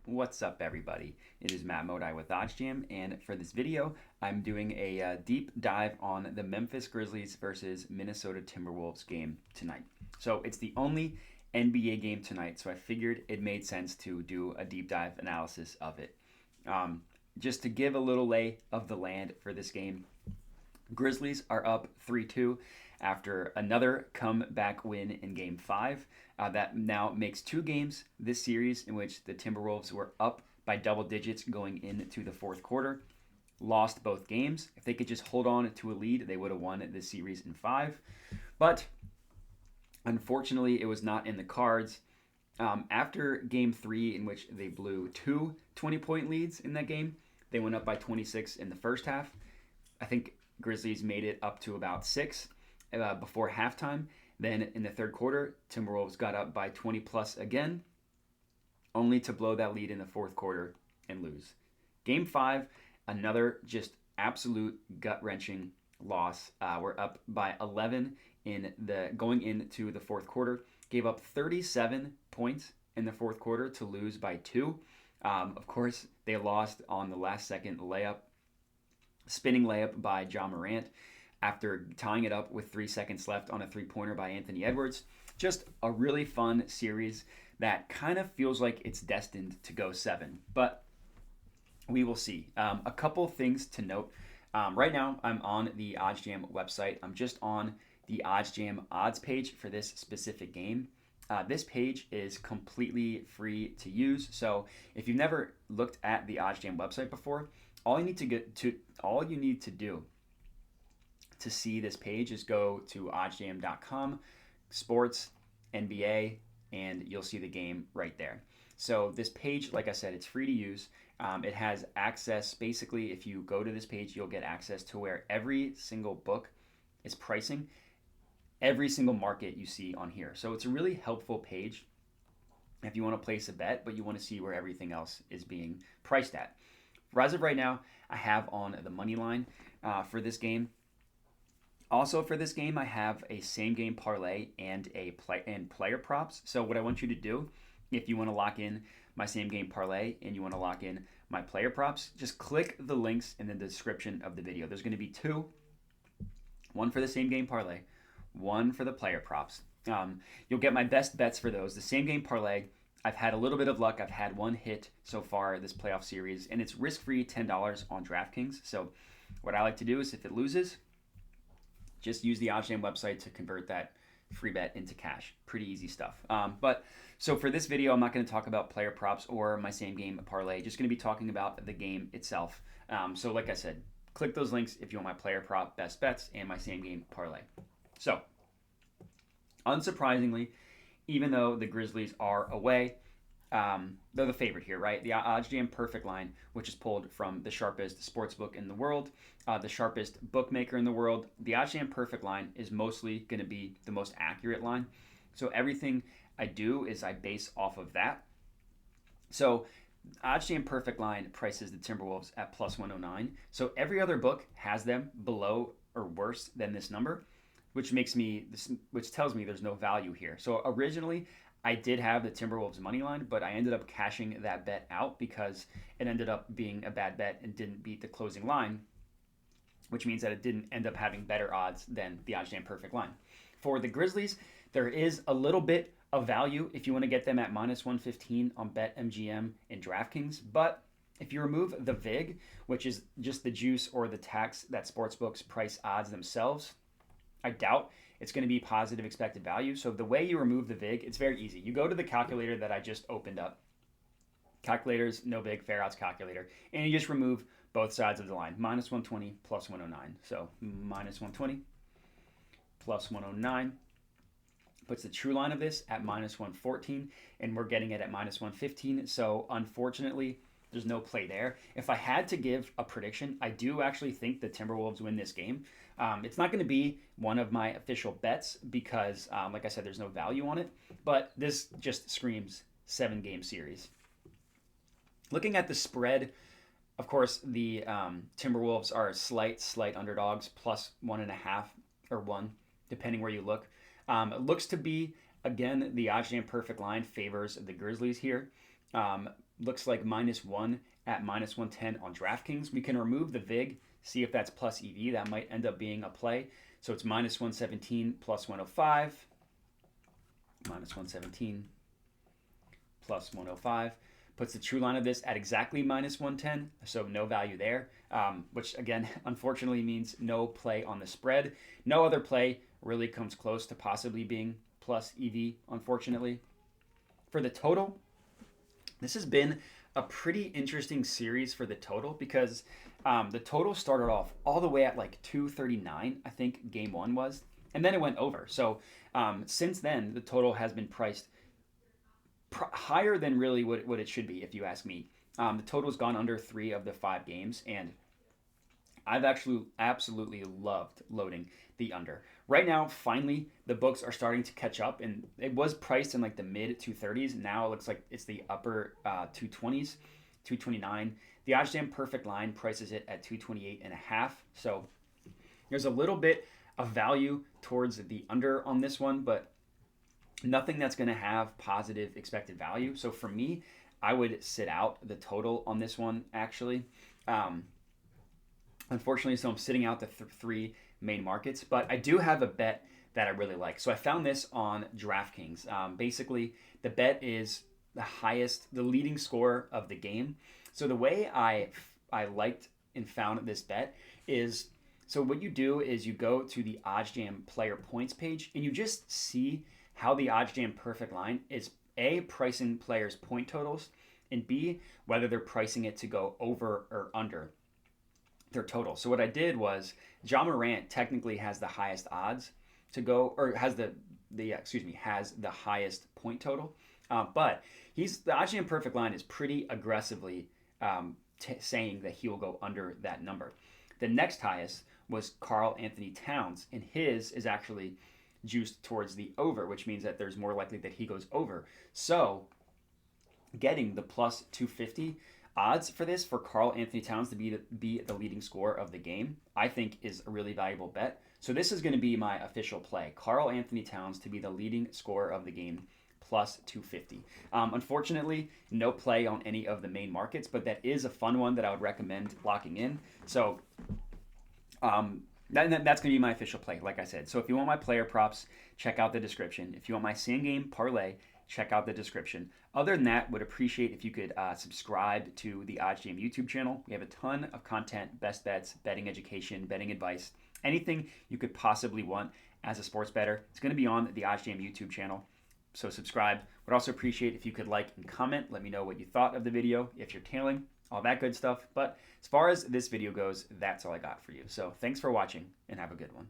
What's up, everybody? It is Matt Modi with OddsJam, and for this video, I'm doing a deep dive on the Memphis Grizzlies versus Minnesota Timberwolves game tonight. So it's the only NBA game tonight, so I figured it made sense to do a deep dive analysis of it. Just to give a little lay of the land for this game, Grizzlies are up 3-2 after another comeback win in Game 5. That now makes 2 games this series in which the Timberwolves were up by double digits going into the fourth quarter. Lost both games. If they could just hold on to a lead, they would have won this series in 5. But unfortunately, it was not in the cards. After Game 3, in which they blew 2 20-point leads in that game, they went up by 26 in the first half. I think Grizzlies made it up to about 6 before halftime. Then in the third quarter, Timberwolves got up by 20 plus again, only to blow that lead in the fourth quarter and lose. Game 5, another just absolute gut-wrenching loss. We're up by 11 going into the fourth quarter. Gave up 37 points in the fourth quarter to lose by 2. Of course, they lost on the last-second spinning layup by Ja Morant after tying it up with 3 seconds left on a three-pointer by Anthony Edwards. Just a really fun series that kind of feels like it's destined to go 7, but we will see. A couple things to note. Right now, I'm on the OddsJam website. I'm just on the OddsJam odds page for this specific game. This page is completely free to use, so if you've never looked at the OddsJam website before, all you need to do to see this page is go to oddsjam.com, sports, NBA, and you'll see the game right there. So this page, like I said, it's free to use. It has access. Basically, if you go to this page, you'll get access to where every single book is pricing every single market you see on here. So it's a really helpful page if you want to place a bet, but you want to see where everything else is being priced at. As of right now, I have on the money line for this game. Also for this game, I have a same game parlay and player props. So what I want you to do, if you want to lock in my same game parlay and you want to lock in my player props, just click the links in the description of the video. There's going to be 2, one for the same game parlay, one for the player props. You'll get my best bets for those. The same game parlay, I've had a little bit of luck. I've had one hit so far this playoff series, and it's risk-free $10 on DraftKings. So what I like to do is if it loses, just use the OddsJam website to convert that free bet into cash. Pretty easy stuff. So for this video, I'm not going to talk about player props or my same game parlay. Just going to be talking about the game itself. So like I said, click those links if you want my player prop, best bets, and my same game parlay. So unsurprisingly, even though the Grizzlies are away, they're the favorite here, right? The OddsJam perfect line, which is pulled from the sharpest sportsbook in the world, the sharpest bookmaker in the world. The OddsJam perfect line is mostly going to be the most accurate line. So everything I do is I base off of that. So OddsJam perfect line prices the Timberwolves at plus 109. So every other book has them below or worse than this number, which tells me there's no value here. So originally, I did have the Timberwolves money line, but I ended up cashing that bet out because it ended up being a bad bet and didn't beat the closing line, which means that it didn't end up having better odds than the OddsJam perfect line. For the Grizzlies, there is a little bit of value if you want to get them at minus 115 on BetMGM and DraftKings, but if you remove the VIG, which is just the juice or the tax that sportsbooks price odds themselves, I doubt it's going to be positive expected value. So the way you remove the VIG, it's very easy. You go to the calculator that I just opened up. Calculators, no VIG, fair odds calculator. And you just remove both sides of the line. Minus 120 plus 109. So minus 120 plus 109 puts the true line of this at minus 114. And we're getting it at minus 115. So unfortunately, there's no play there. If I had to give a prediction, I do actually think the Timberwolves win this game. It's not going to be one of my official bets because, like I said, there's no value on it. But this just screams 7-game series. Looking at the spread, of course, the Timberwolves are slight underdogs, plus 1.5 or 1, depending where you look. It looks to be, again, the OddsJam perfect line favors the Grizzlies here. looks like -1 at -110 on DraftKings. We can remove the VIG, see if that's plus EV. That might end up being a play. So it's -117 plus 105, -117 plus 105. Puts the true line of this at exactly -110, so no value there, which again, unfortunately means no play on the spread. No other play really comes close to possibly being plus EV, unfortunately. For the total, this has been a pretty interesting series for the total because the total started off all the way at like 239, I think game one was, and then it went over. So since then, the total has been priced higher than really what it should be, if you ask me. The total's gone under 3 of the 5 games, and I've actually absolutely loved loading the under. Right now, finally, the books are starting to catch up, and it was priced in like the mid 230s. Now it looks like it's the upper 220s, 229. The OddsJam perfect line prices it at 228.5. So there's a little bit of value towards the under on this one, but nothing that's going to have positive expected value. So for me, I would sit out the total on this one, actually. Unfortunately, so I'm sitting out the 3 main markets, but I do have a bet that I really like. So I found this on DraftKings. Basically, the bet is the leading scorer of the game. So the way I liked and found this bet is, so what you do is you go to the OddsJam player points page, and you just see how the OddsJam perfect line is A, pricing players' point totals, and B, whether they're pricing it to go over or under their total. So what I did was, Ja Morant technically has the highest odds to go, or has the highest point total, but the OddsJam perfect line is pretty aggressively saying that he will go under that number. The next highest was Karl Anthony Towns, and his is actually juiced towards the over, which means that there's more likely that he goes over. So getting the plus 250 odds for this, for Karl Anthony Towns to be the leading scorer of the game, I think is a really valuable bet. So this is going to be my official play. Karl Anthony Towns to be the leading scorer of the game, plus 250. Unfortunately, no play on any of the main markets, but that is a fun one that I would recommend locking in. So that's going to be my official play, like I said. So if you want my player props, check out the description. If you want my same game parlay, check out the description. Other than that, would appreciate if you could subscribe to the OddsJam YouTube channel. We have a ton of content, best bets, betting education, betting advice, anything you could possibly want as a sports bettor. It's going to be on the OddsJam YouTube channel. So subscribe. Would also appreciate if you could like and comment. Let me know what you thought of the video, if you're tailing, all that good stuff. But as far as this video goes, that's all I got for you. So thanks for watching and have a good one.